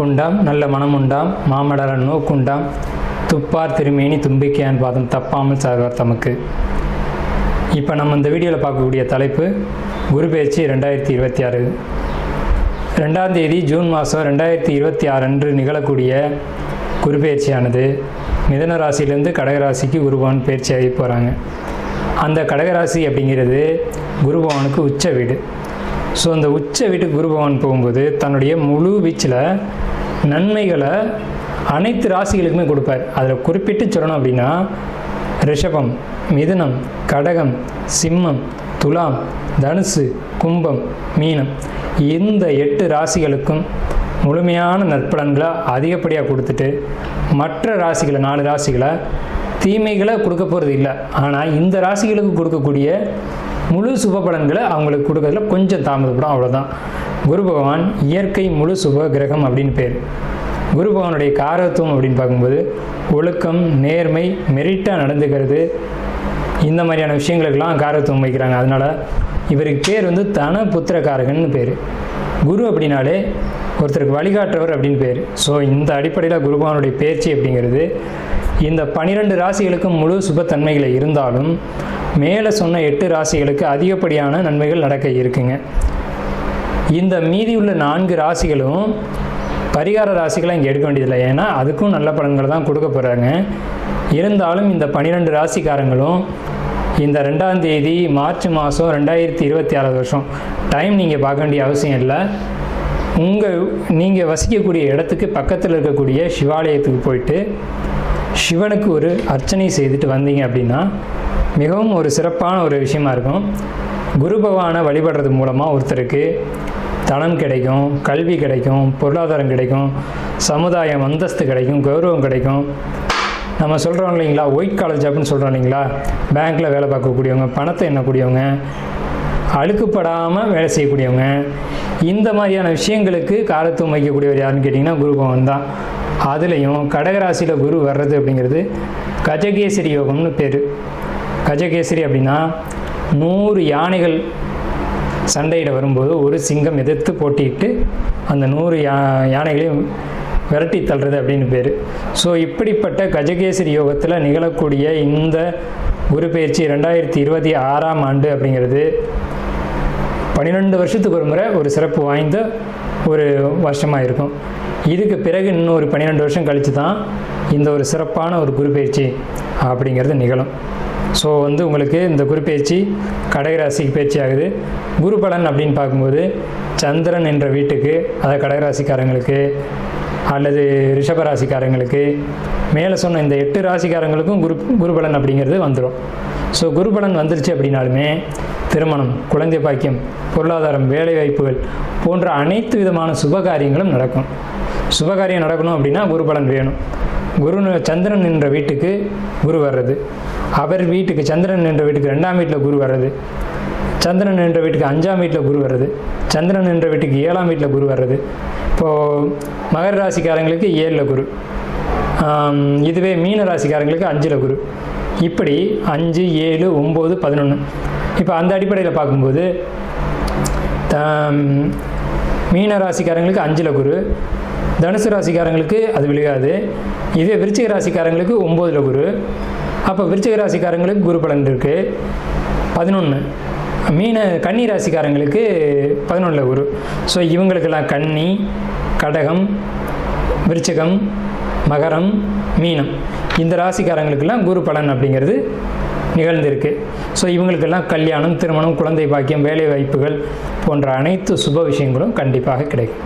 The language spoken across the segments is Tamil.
வாக்குண்டாம் நல்ல மனமுண்டாம் மாமலரன் நோக்குண்டாம் துப்பார் திருமேனி தும்பிக்கையான் பாதம் தப்பாமல் சார்வார் தமக்கு. இப்போ நம்ம இந்த வீடியோவில் பார்க்கக்கூடிய தலைப்பு குரு பெயர்ச்சி 2026. 2ஆம் தேதி ஜூன் மாதம் 2026 அன்று நிகழக்கூடிய குரு பெயர்ச்சியானது மிதுன ராசியிலேருந்து கடகராசிக்கு குருபவன் பெயர்ச்சியாகி போகிறாங்க. அந்த கடகராசி அப்படிங்கிறது குருபவனுக்கு உச்ச வீடு. ஸோ அந்த உச்ச வீட்டுக்கு குருபவன் போகும்போது தன்னுடைய முழு வீச்சில் நன்மைகளை அனைத்து ராசிகளுக்குமே கொடுப்பார். அதில் குறிப்பிட்டு சொல்லணும் அப்படின்னா ரிஷபம், மிதுனம், கடகம், சிம்மம், துலாம், தனுசு, கும்பம், மீனம் இந்த 8 ராசிகளுக்கும் முழுமையான நற்பலன்களை அதிகப்படியாக கொடுத்துட்டு மற்ற ராசிகளை 4 ராசிகளை தீமைகளை கொடுக்க போகிறது இல்லை. ஆனால் இந்த ராசிகளுக்கு கொடுக்கக்கூடிய முழு சுப பலன்களை அவங்களுக்கு கொடுக்கறதுல கொஞ்சம் தாமதப்படும், அவ்வளோதான். குரு பகவான் இயற்கை முழு சுப கிரகம் அப்படின்னு பேர். குரு பகவானுடைய காரகத்துவம் அப்படின்னு பார்க்கும்போது ஒழுக்கம், நேர்மை, மெரிட்டாக நடந்துக்கிறது, இந்த மாதிரியான விஷயங்களுக்கெல்லாம் காரகத்துவம் வைக்கிறாங்க. அதனால் இவருக்கு பேர் தன புத்திரகாரகன்னு பேர். குரு அப்படின்னாலே ஒருத்தருக்கு வழிகாட்டுறவர் அப்படின்னு பேர். ஸோ இந்த அடிப்படையில் குரு பகவானுடைய பேச்சு அப்படிங்கிறது இந்த 12 ராசிகளுக்கும் முழு சுபத்தன்மைகளை இருந்தாலும் மேலே சொன்ன 8 ராசிகளுக்கு அதிகப்படியான நன்மைகள் நடக்க இருக்குங்க. இந்த மீதி உள்ள 4 ராசிகளும் பரிகார ராசிகளை இங்கே எடுக்க வேண்டியதில்லை, ஏன்னா அதுக்கும் நல்ல பலன்களை தான் கொடுக்க போகிறாங்க. இருந்தாலும் இந்த 12 ராசிக்காரங்களும் இந்த 2ஆம் தேதி மார்ச் மாதம் 2026 வருஷம் டைம் நீங்கள் பார்க்க வேண்டிய அவசியம் இல்லை. நீங்கள் வசிக்கக்கூடிய இடத்துக்கு பக்கத்தில் இருக்கக்கூடிய சிவாலயத்துக்கு போயிட்டு சிவனுக்கு ஒரு அர்ச்சனை செய்துட்டு வந்தீங்க அப்படின்னா மிகவும் ஒரு சிறப்பான ஒரு விஷயமா இருக்கும். குரு பகவானை வழிபடுறது மூலமாக ஒருத்தருக்கு தனம் கிடைக்கும், கல்வி கிடைக்கும், பொருளாதாரம் கிடைக்கும், சமுதாயம் அந்தஸ்து கிடைக்கும், கௌரவம் கிடைக்கும். நம்ம சொல்கிறோம் இல்லைங்களா, ஒயிட் காலர் ஜாப்னு சொல்கிறோம் இல்லைங்களா, பேங்க்கில் வேலை பார்க்கக்கூடியவங்க, பணத்தை எண்ணக்கூடியவங்க, அழுக்குப்படாமல் வேலை செய்யக்கூடியவங்க, இந்த மாதிரியான விஷயங்களுக்கு காரத்துவம் வைக்கக்கூடியவர் யாருன்னு கேட்டிங்கன்னா குரு பகவான் தான். அதுலேயும் கடகராசியில் குரு வர்றது அப்படிங்கிறது கஜகேசரி யோகம்னு பேர். கஜகேசரி அப்படின்னா 100 யானைகள் சண்டையிட வரும்போது ஒரு சிங்கம் எதிர்த்து போட்டிட்டு அந்த 100 யானைகளையும் விரட்டி தள்ளுறது அப்படின்னு பேர். ஸோ இப்படிப்பட்ட கஜகேசரி யோகத்தில் நிகழக்கூடிய இந்த குரு பெயர்ச்சி 2026ஆம் ஆண்டு அப்படிங்கிறது 12 வருஷத்துக்கு ஒரு முறை ஒரு சிறப்பு வாய்ந்த ஒரு வருஷமாக இருக்கும். இதுக்கு பிறகு இன்னும் ஒரு 12 வருஷம் கழித்து தான் இந்த ஒரு சிறப்பான ஒரு குரு பெயர்ச்சி அப்படிங்கிறது நிகழும். ஸோ உங்களுக்கு இந்த குரு பெயர்ச்சி கடகராசிக்கு பயிற்சி ஆகுது. குரு பலன் அப்படின்னு பார்க்கும்போது சந்திரன் என்ற வீட்டுக்கு, அதாவது கடகராசிக்காரங்களுக்கு அல்லது ரிஷபராசிக்காரங்களுக்கு மேலே சொன்ன இந்த 8 ராசிக்காரங்களுக்கும் குரு பலன் அப்படிங்கிறது வந்துடும். ஸோ குரு பலன் வந்துருச்சு அப்படின்னாலுமே திருமணம், குழந்தை பாக்கியம், பொருளாதாரம், வேலைவாய்ப்புகள் போன்ற அனைத்து விதமான சுபகாரியங்களும் நடக்கும். சுபகாரியம் நடக்கணும் அப்படின்னா குரு பலன் வேணும். சந்திரன் என்ற வீட்டுக்கு குரு வர்றது, அவர் வீட்டுக்கு சந்திரன் என்ற வீட்டுக்கு 2ஆம் வீட்டில் குரு வர்றது, சந்திரன் என்ற வீட்டுக்கு 5ஆம் வீட்டில் குரு வர்றது, சந்திரன் என்ற வீட்டுக்கு 7ஆம் வீட்டில் குரு வர்றது. இப்போது மகர ராசிக்காரங்களுக்கு 7ல் குரு, இதுவே மீன ராசிக்காரங்களுக்கு 5ல் குரு, இப்படி 5, 7, 9, 11. இப்போ அந்த அடிப்படையில் பார்க்கும்போது மீன ராசிக்காரங்களுக்கு 5ல் குரு, தனுசு ராசிக்காரங்களுக்கு அது விழுகாது. இதே விருச்சிக ராசிக்காரங்களுக்கு 9ல் குரு. அப்போ விருச்சிக ராசிக்காரங்களுக்கு குரு பலன் இருக்குது 11. கன்னி ராசிக்காரங்களுக்கு 11ல் குரு. ஸோ இவங்களுக்கெல்லாம் கன்னி, கடகம், விருச்சிகம், மகரம், மீனம் இந்த ராசிக்காரங்களுக்கெல்லாம் குரு பலன் அப்படிங்கிறது நிகழ்ந்திருக்கு. ஸோ இவங்களுக்கெல்லாம் கல்யாணம், திருமணம், குழந்தை பாக்கியம், வேலை வாய்ப்புகள் போன்ற அனைத்து சுப விஷயங்களும் கண்டிப்பாக கிடைக்கும்.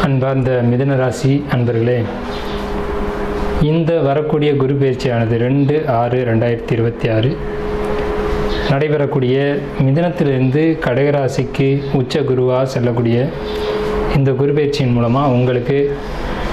அன்பார்ந்த மிதுன ராசி அன்பர்களே, இந்த வரக்கூடிய குரு பெயர்ச்சியானது 2/6/2026 நடைபெறக்கூடிய மிதுனத்திலிருந்து கடகராசிக்கு உச்ச குருவாக செல்லக்கூடிய இந்த குரு பெயர்ச்சியின் மூலமாக உங்களுக்கு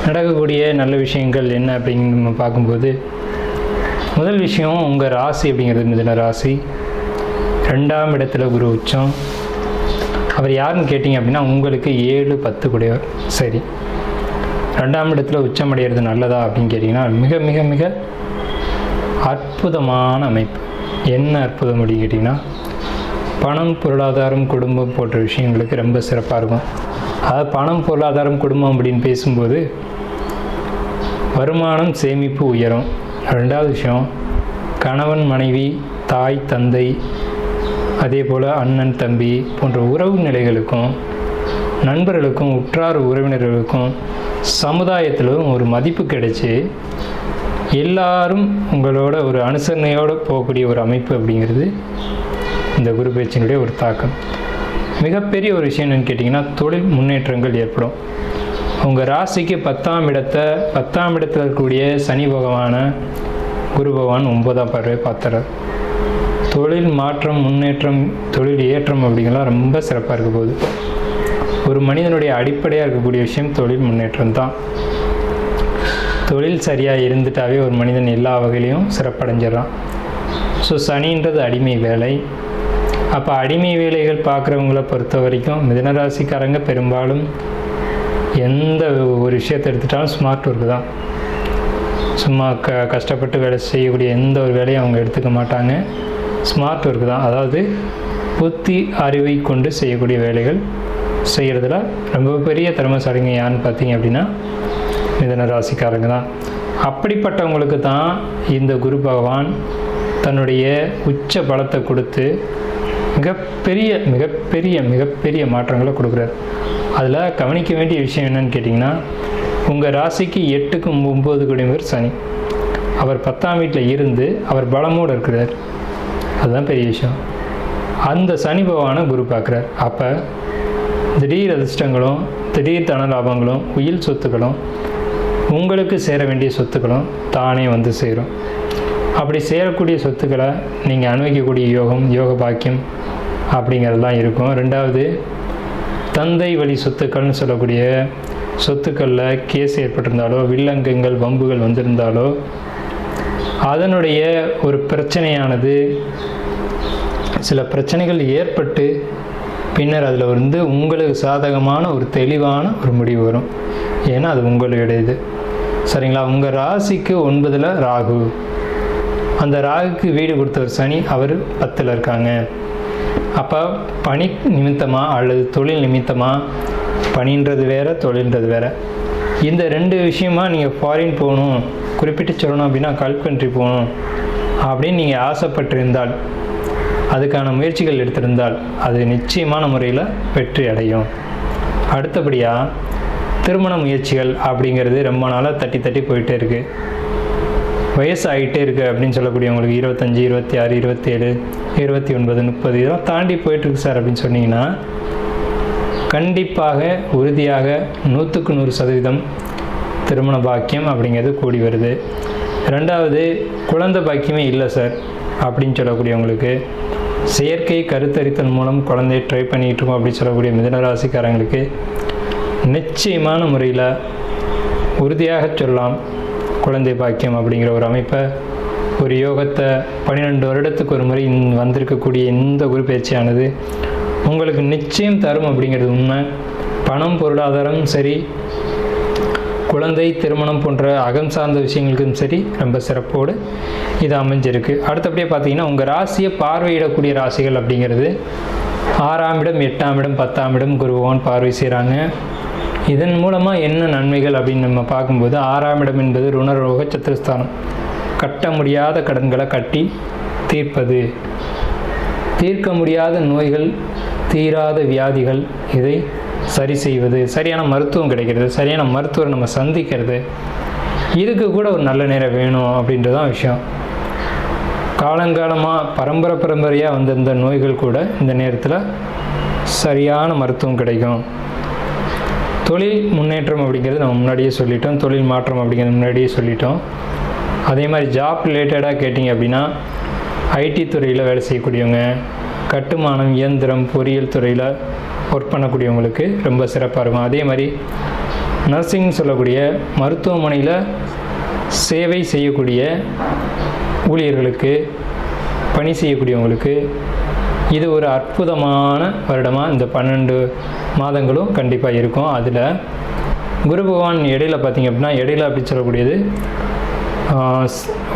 நடக்கக்கூடிய நல்ல விஷயங்கள் என்ன அப்படின்னு நம்ம பார்க்கும்போது, முதல் விஷயம் உங்கள் ராசி அப்படிங்கிறது மிதுன ராசி. 2ஆம் இடத்துல குரு உச்சம். அவர் யாருன்னு கேட்டிங்க அப்படின்னா உங்களுக்கு 7, 10 கூடியவர். சரி, 2ஆம் இடத்துல உச்சம் அடைகிறது நல்லதா அப்படின்னு கேட்டிங்கன்னா மிக மிக மிக அற்புதமான அமைப்பு. என்ன அற்புதம் அப்படின்னு கேட்டிங்கன்னா பணம், பொருளாதாரம், குடும்பம் போன்ற விஷயங்களுக்கு ரொம்ப சிறப்பாக இருக்கும். அதாவது பணம், பொருளாதாரம், குடும்பம் அப்படின்னு பேசும்போது வருமானம், சேமிப்பு உயரும். ரெண்டாவது விஷயம், கணவன், மனைவி, தாய், தந்தை, அதே போல் அண்ணன், தம்பி போன்ற உறவு நிலைகளுக்கும், நண்பர்களுக்கும், உற்றார் உறவினர்களுக்கும், சமுதாயத்திலும் ஒரு மதிப்பு கிடைச்சி எல்லாரும் உங்களோட ஒரு அனுசரணையோடு போகக்கூடிய ஒரு அமைப்பு அப்படிங்கிறது இந்த குரு பயிற்சியினுடைய ஒரு தாக்கம். மிகப்பெரிய ஒரு விஷயம் என்னென்னு கேட்டிங்கன்னா, தொழில் முன்னேற்றங்கள் ஏற்படும். உங்கள் ராசிக்கு 10ஆம் இடத்துல இருக்கக்கூடிய சனி பகவான குரு பகவான் 9ஆம் பார்வையை பார்த்துறார். தொழில் மாற்றம், முன்னேற்றம், தொழில் ஏற்றம் அப்படிங்கலாம் ரொம்ப சிறப்பாக இருக்க போகுது. ஒரு மனிதனுடைய அடிப்படையாக இருக்கக்கூடிய விஷயம் தொழில் முன்னேற்றம் தான். தொழில் சரியாக இருந்துட்டாவே ஒரு மனிதன் எல்லா வகையிலையும் சிறப்படைஞ்சிடறான். ஸோ சனின்றது அடிமை வேலை. அப்போ அடிமை வேலைகள் பார்க்குறவங்கள பொறுத்த வரைக்கும் மிதுனராசிக்காரங்க பெரும்பாலும் எந்த ஒரு விஷயத்தை எடுத்துட்டாலும் ஸ்மார்ட் ஒர்க்கு தான். சும்மா கஷ்டப்பட்டு வேலை செய்யக்கூடிய எந்த ஒரு வேலையும் அவங்க எடுத்துக்க மாட்டாங்க. ஸ்மார்ட் ஒர்க்கு தான். அதாவது புத்தி அறிவை கொண்டு செய்யக்கூடிய வேலைகள் செய்கிறதுல ரொம்ப பெரிய திறமைசாலிங்க யாருன்னு பார்த்தீங்க அப்படின்னா மிதுன ராசிக்காரங்க தான். அப்படிப்பட்டவங்களுக்கு தான் இந்த குரு பகவான் தன்னுடைய உச்ச பலத்தை கொடுத்து மிகப்பெரிய மிகப்பெரிய மிகப்பெரிய மாற்றங்களை கொடுக்குறார். அதில் கவனிக்க வேண்டிய விஷயம் என்னன்னு கேட்டிங்கன்னா, உங்கள் ராசிக்கு 8க்கும் 9 குடிமர் சனி. அவர் 10ஆம் வீட்டில் இருந்து அவர் பலமோடு இருக்கிறார். அதுதான் பெரிய விஷயம். அந்த சனி பகவானை குரு பார்க்குறார். அப்போ திடீர் அதிர்ஷ்டங்களும், திடீர் தன லாபங்களும், உயில் சொத்துக்களும், உங்களுக்கு சேர வேண்டிய சொத்துக்களும் தானே வந்து சேரும். அப்படி சேரக்கூடிய சொத்துக்களை நீங்கள் அனுபவிக்கக்கூடிய யோகம், யோக பாக்கியம் அப்படிங்கிறதுலாம் இருக்கும். ரெண்டாவது, தந்தை வழி சொத்துக்கள்னு சொல்லக்கூடிய சொத்துக்களில் கேஸ் ஏற்பட்டிருந்தாலோ, வில்லங்கங்கள், வம்புகள் வந்திருந்தாலோ, அதனுடைய ஒரு பிரச்சனையானது, சில பிரச்சனைகள் ஏற்பட்டு பின்னர் அதில் வந்து உங்களுக்கு சாதகமான ஒரு தெளிவான ஒரு முடிவு வரும். ஏன்னா அது உங்களுடைய இது. சரிங்களா? உங்கள் ராசிக்கு 9ல் ராகு. அந்த ராகுக்கு வீடு கொடுத்தவர் சனி, அவர் 10ல் இருக்காங்க. அப்போ பணி நிமித்தமாக அல்லது தொழில் நிமித்தமாக, பணின்றது வேறு, தொழில்ன்றது வேறு. இந்த 2 விஷயமா நீங்கள் ஃபாரின் போகணும், குறிப்பிட்டு சொல்லணும் அப்படின்னா கல்ஃப் கண்ட்ரி போகணும் அப்படின்னு நீங்கள் ஆசைப்பட்டிருந்தால், அதுக்கான முயற்சிகள் எடுத்திருந்தால் அது நிச்சயமான முறையில் வெற்றி அடையும். அடுத்தபடியாக திருமண முயற்சிகள் அப்படிங்கிறது ரொம்ப நாளாக தட்டி தட்டி போயிட்டே இருக்குது. வயசு ஆகிட்டே இருக்குது அப்படின்னு சொல்லக்கூடியவங்களுக்கு 25, 26, 27, 29, 30 இதெல்லாம் தாண்டி போயிட்டுருக்கு சார் அப்படின்னு சொன்னீங்கன்னா, கண்டிப்பாக உறுதியாக 100க்கு 100% திருமண பாக்கியம் அப்படிங்கிறது கூடி வருது. ரெண்டாவது, குழந்தை பாக்கியமே இல்லை சார் அப்படின்னு சொல்லக்கூடியவங்களுக்கு, செயற்கை கருத்தரித்தல் மூலம் குழந்தையை ட்ரை பண்ணிகிட்டு இருக்கோம் அப்படின்னு சொல்லக்கூடிய மிதுனராசிக்காரங்களுக்கு நிச்சயமான முறையில் உறுதியாக சொல்லலாம் குழந்தை பாக்கியம் அப்படிங்கிற ஒரு அமைப்பை, ஒரு யோகத்தை 12 வருடத்துக்கு ஒரு முறை வந்திருக்கக்கூடிய இந்த குரு பயிற்சியானது உங்களுக்கு நிச்சயம் தரும் அப்படிங்கிறது உண்மை. பணம், பொருளாதாரம் சரி, குழந்தை, திருமணம் போன்ற அகம் சார்ந்த விஷயங்களுக்கும் சரி ரொம்ப சிறப்போடு இது அமைஞ்சிருக்கு. அடுத்தபடியாக பார்த்தீங்கன்னா, உங்கள் ராசியை பார்வையிடக்கூடிய ராசிகள் அப்படிங்கிறது 6ஆம் இடம், 8ஆம் இடம், 10ஆம் இடம் குரு பகவான் பார்வை செய்கிறாங்க. இதன் மூலமாக என்ன நன்மைகள் அப்படின்னு நம்ம பார்க்கும்போது, 6ஆம் இடம் என்பது ருணரோக சத்துருஸ்தானம். கட்ட முடியாத கடன்களை கட்டி தீர்ப்பது, தீர்க்க முடியாத நோய்கள், தீராத வியாதிகள், இதை சரி செய்வது, சரியான மருத்துவம் கிடைக்கிறது, சரியான மருத்துவரை நம்ம சந்திக்கிறது, இதுக்கு கூட ஒரு நல்ல நேரம் வேணும் அப்படின்றதான் விஷயம். காலங்காலமாக பரம்பரையாக வந்த இந்த நோய்கள் கூட இந்த நேரத்தில் சரியான மருத்துவம் கிடைக்கும். தொழில் முன்னேற்றம் அப்படிங்கிறது நம்ம முன்னாடியே சொல்லிட்டோம், தொழில் மாற்றம் அப்படிங்கிறது முன்னாடியே சொல்லிட்டோம். அதே மாதிரி ஜாப் ரிலேட்டடாக கேட்டிங்க அப்படின்னா, ஐடி துறையில் வேலை செய்யக்கூடியவங்க, கட்டுமானம், இயந்திரம், பொறியியல் துறையில் ஒர்க் பண்ணக்கூடியவங்களுக்கு ரொம்ப சிறப்பாக இருக்கும். அதே மாதிரி நர்சிங் சொல்லக்கூடிய மருத்துவமனையில் சேவை செய்யக்கூடிய ஊழியர்களுக்கு, பணி செய்யக்கூடியவங்களுக்கு இது ஒரு அற்புதமான வருடமாக இந்த 12 மாதங்களும் கண்டிப்பாக இருக்கும். அதில் குரு பகவான் இடையில பார்த்திங்க அப்படின்னா, இடையில அப்படி சொல்லக்கூடியது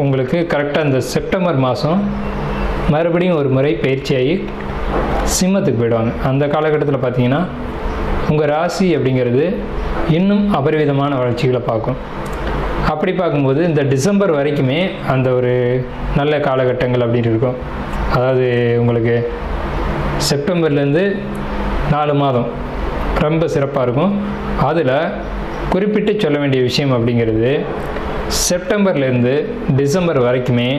உங்களுக்கு கரெக்டாக இந்த செப்டம்பர் மாதம் மறுபடியும் ஒரு முறை பயிற்சியாகி சிம்மத்துக்கு போயிடுவாங்க. அந்த காலகட்டத்தில் பார்த்தீங்கன்னா உங்கள் ராசி அப்படிங்கிறது இன்னும் அபரிவிதமான வளர்ச்சிகளை பார்க்கும். அப்படி பார்க்கும்போது இந்த டிசம்பர் வரைக்குமே அந்த ஒரு நல்ல காலகட்டங்கள் அப்படின்னு இருக்கும். அதாவது உங்களுக்கு செப்டம்பர்லேருந்து 4 மாதம் ரொம்ப சிறப்பாக இருக்கும். அதில் குறிப்பிட்டு சொல்ல வேண்டிய விஷயம் அப்படிங்கிறது செப்டம்பர்லேருந்து டிசம்பர் வரைக்குமே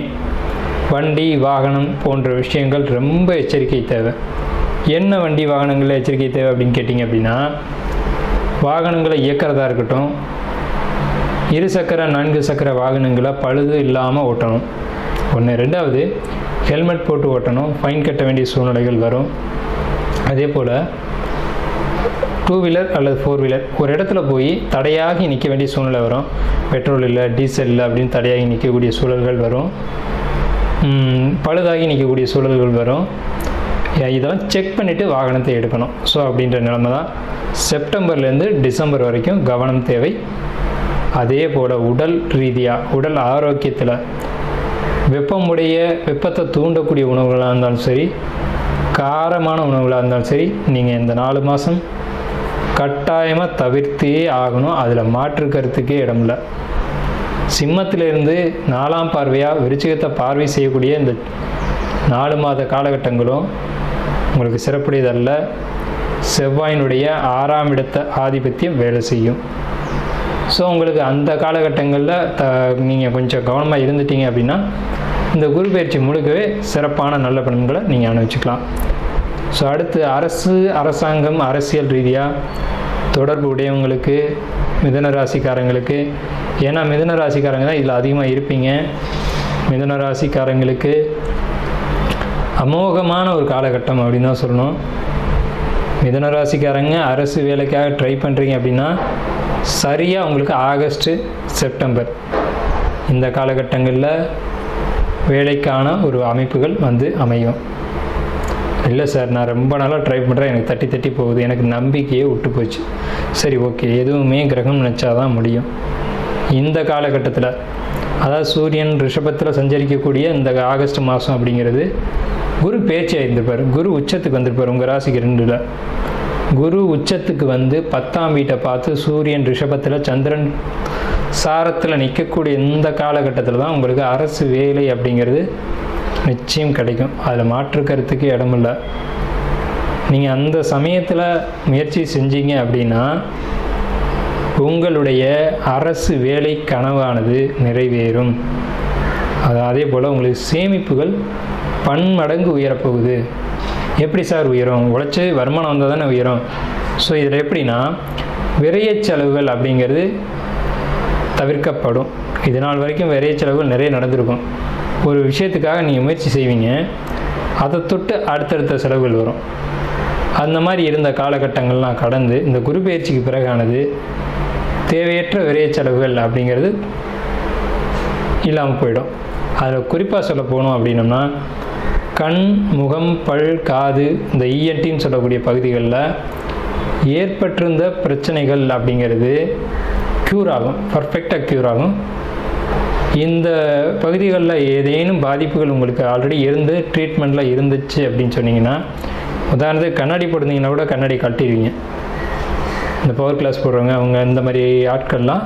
வண்டி வாகனம் போன்ற விஷயங்கள் ரொம்ப எச்சரிக்கை தேவை. என்ன வண்டி வாகனங்களில் எச்சரிக்கை தேவை அப்படின்னு கேட்டிங்க அப்படின்னா, வாகனங்களை இயக்கிறதா இருக்கட்டும், 2 சக்கர 4 சக்கர வாகனங்களை பழுது இல்லாமல் ஓட்டணும். 1. 2வது ஹெல்மெட் போட்டு ஓட்டணும். ஃபைன் கட்ட வேண்டிய சூழ்நிலைகள் வரும். அதே போல் 2 வீலர் அல்லது 4 வீலர் ஒரு இடத்துல போய் தடையாகி நிற்க வேண்டிய சூழ்நிலை வரும். பெட்ரோல் இல்லை, டீசல் இல்லை அப்படின்னு தடையாகி நிற்கக்கூடிய சூழல்கள் வரும். பழுதாகி நிற்கக்கூடிய சூழல்கள் வரும். இதெல்லாம் செக் பண்ணிவிட்டு வாகனத்தை எடுக்கணும். ஸோ அப்படின்ற நிலைமை தான் செப்டம்பர்லேருந்து டிசம்பர் வரைக்கும் கவனம் தேவை. அதே போல் உடல் ரீதியாக, உடல் ஆரோக்கியத்தில் வெப்பத்தை தூண்டக்கூடிய உணவுகளாக இருந்தாலும் சரி, காரமான உணவுகளாக இருந்தாலும் சரி, நீங்கள் இந்த 4 மாதம் கட்டாயமாக தவிர்த்தே ஆகணும். அதில் மாற்று கருத்துக்கே இடமில்லை. சிம்மத்திலிருந்து 4ஆம் பார்வையாக விருச்சிகத்தை பார்வை செய்யக்கூடிய இந்த 4 மாத காலகட்டங்களும் உங்களுக்கு சிறப்புடையதல்ல. செவ்வாயினுடைய 6ஆம் இடத்த ஆதிபத்தியம் வேலை செய்யும். ஸோ உங்களுக்கு அந்த காலகட்டங்களில் நீங்கள் கொஞ்சம் கவனமாக இருந்துட்டீங்க அப்படின்னா இந்த குரு பயிற்சி முழுக்கவே சிறப்பான நல்ல பலன்களை நீங்கள் அனுபவிச்சுக்கலாம். ஸோ அடுத்து அரசாங்கம், அரசியல் ரீதியாக தொடர்பு உடையவங்களுக்கு, மிதுன ராசிக்காரங்களுக்கு, ஏன்னா மிதுன ராசிக்காரங்க தான் இதில் அதிகமாக இருப்பீங்க. மிதுன ராசிக்காரங்களுக்கு அமோகமான ஒரு காலகட்டம் அப்படின்னு தான் சொல்லணும். மிதுன ராசிக்காரங்க அரசு வேலைக்காக ட்ரை பண்ணுறீங்க அப்படின்னா சரியாக உங்களுக்கு ஆகஸ்ட், செப்டம்பர் இந்த காலகட்டங்களில் வேலைக்கான ஒரு அமைப்புகள் வந்து அமையும். இல்லை சார், நான் ரொம்ப நாளாக ட்ரை பண்ணுறேன், எனக்கு தட்டி போகுது, எனக்கு நம்பிக்கையே விட்டு போச்சு. சரி, ஓகே, எதுவுமே கிரகம் நினச்சாதான் முடியும். இந்த காலகட்டத்தில், அதாவது சூரியன் ரிஷபத்தில் சஞ்சரிக்கக்கூடிய இந்த ஆகஸ்ட் மாதம் அப்படிங்கிறது குரு பேச்சியாக இருந்திருப்பார். குரு உச்சத்துக்கு வந்திருப்பார். உங்கள் ராசிக்கு 2ல் குரு உச்சத்துக்கு வந்து 10ஆம் வீட்டை பார்த்து சூரியன் ரிஷபத்தில், சந்திரன் சாரத்தில் நிற்கக்கூடிய இந்த காலகட்டத்தில் தான் உங்களுக்கு அரசு வேலை அப்படிங்கிறது நிச்சயம் கிடைக்கும். அதில் மாற்று கருத்துக்கு இடமில்லை. நீங்கள் அந்த சமயத்தில் முயற்சி செஞ்சீங்க அப்படின்னா உங்களுடைய அரசு வேலை கனவானது நிறைவேறும். அதே போல் உங்களுக்கு சேமிப்புகள் பன்மடங்கு உயரப்போகுது. எப்படி சார் உயரும்? உழைச்சி வருமானம் வந்தால் தானே உயரும். ஸோ இதில் எப்படின்னா விரைய செலவுகள் அப்படிங்கிறது தவிர்க்கப்படும். இதனால் வரைக்கும் விரைய செலவுகள் நிறைய நடந்திருக்கும். ஒரு விஷயத்துக்காக நீங்கள் முயற்சி செய்வீங்க, அதை தொட்டு அடுத்தடுத்த செலவுகள் வரும். அந்த மாதிரி இருந்த காலகட்டங்கள்லாம் கடந்து இந்த குரு பயிற்சிக்கு பிறகானது தேவையற்ற விரைய செலவுகள் அப்படிங்கிறது இல்லாமல் போயிடும். அதில் குறிப்பாக சொல்ல போனோம் அப்படின்னம்னா கண், முகம், பல், காது, இந்த இஎன்டின்னு சொல்லக்கூடிய பகுதிகளில் ஏற்பட்டிருந்த பிரச்சனைகள் அப்படிங்கிறது க்யூர் ஆகும், பர்ஃபெக்டாக க்யூர் ஆகும். இந்த பகுதிகளில் ஏதேனும் பாதிப்புகள் உங்களுக்கு ஆல்ரெடி இருந்து ட்ரீட்மெண்ட்டில் இருந்துச்சு அப்படின்னு சொன்னீங்கன்னா, உதாரணத்துக்கு கண்ணாடி போட்டிருந்தீங்கன்னா கூட கண்ணாடி கட்டிடுவீங்க. இந்த பவர் கிளாஸ் போடுறவங்க அவங்க இந்த மாதிரி ஆட்கள்லாம்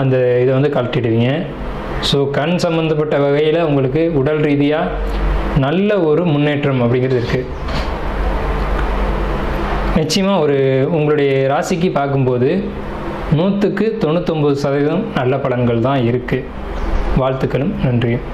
அந்த இதை வந்து கழட்டிடுவீங்க. ஸோ கண் சம்மந்தப்பட்ட வகையில் உங்களுக்கு உடல் ரீதியாக நல்ல ஒரு முன்னேற்றம் அப்படிங்கிறது இருக்குது. நிச்சயமாக உங்களுடைய ராசிக்கு பார்க்கும்போது 100க்கு 99% நல்ல பலன்கள் தான் இருக்குது. வாழ்த்துக்களும் நன்றியும்.